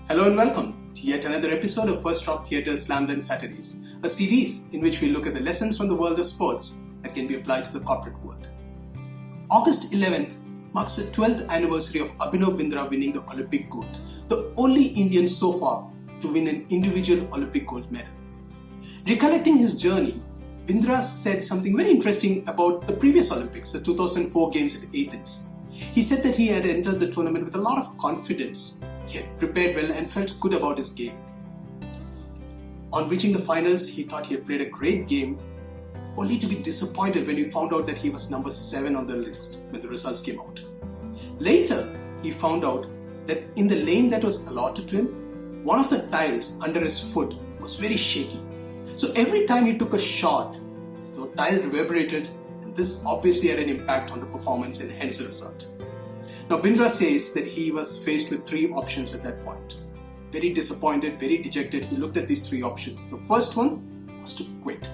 Hello and welcome to yet another episode of First Drop Theatre Slam Dunk Saturdays, a series in which we look at the lessons from the world of sports that can be applied to the corporate world. August 11th marks the 12th anniversary of Abhinav Bindra winning the Olympic gold, the only Indian so far to win an individual Olympic gold medal. Recollecting his journey, Bindra said something very interesting about the previous Olympics, the 2004 Games at Athens. He said that he had entered the tournament with a lot of confidence. He had prepared well and felt good about his game. On reaching the finals, he thought he had played a great game, only to be disappointed when he found out that he was number 7 on the list when the results came out. Later, he found out that in the lane that was allotted to him, one of the tiles under his foot was very shaky. So every time he took a shot, the tile reverberated, and this obviously had an impact on the performance and hence the result. Now, Bindra says that he was faced with 3 options at that point. Very disappointed, very dejected, he looked at these 3 options. The first one was to quit.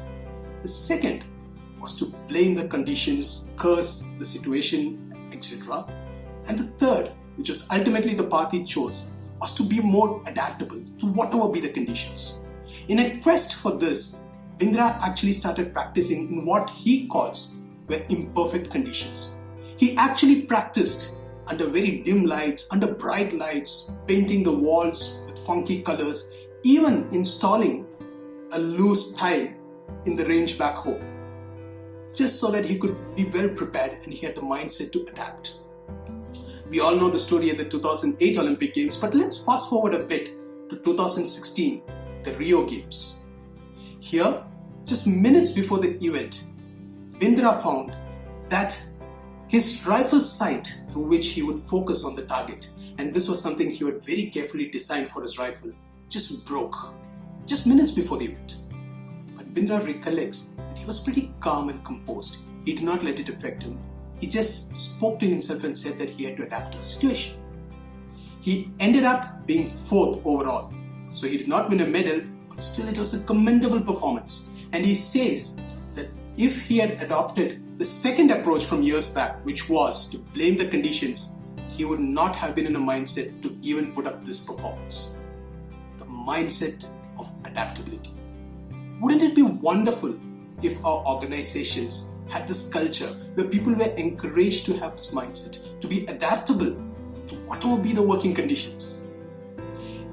The second was to blame the conditions, curse the situation, etc. And the third, which was ultimately the path he chose, was to be more adaptable to whatever be the conditions. In a quest for this, Bindra actually started practicing in what he calls were imperfect conditions. He actually practiced under very dim lights, under bright lights, painting the walls with funky colors, even installing a loose tile in the range back home, just so that he could be well prepared and he had the mindset to adapt. We all know the story at the 2008 Olympic Games, but let's fast forward a bit to 2016, the Rio Games. Here, just minutes before the event, Bindra found that his rifle sight through which he would focus on the target, and this was something he had very carefully designed for his rifle, just broke, just minutes before the event. But Bindra recollects that he was pretty calm and composed. He did not let it affect him. He just spoke to himself and said that he had to adapt to the situation. He ended up being 4th overall, so he did not win a medal, but still it was a commendable performance. And he says that if he had adopted the second approach from years back, which was to blame the conditions, he would not have been in a mindset to even put up this performance. The mindset of adaptability. Wouldn't it be wonderful if our organizations had this culture where people were encouraged to have this mindset, to be adaptable to whatever be the working conditions?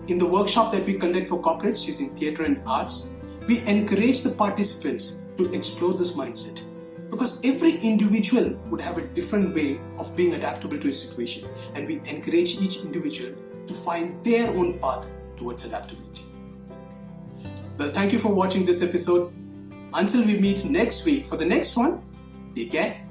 In the workshop that we conduct for corporates using Theatre and Arts, we encourage the participants to explore this mindset. Because every individual would have a different way of being adaptable to a situation, and we encourage each individual to find their own path towards adaptability. Well, thank you for watching this episode. Until we meet next week for the next one, take care.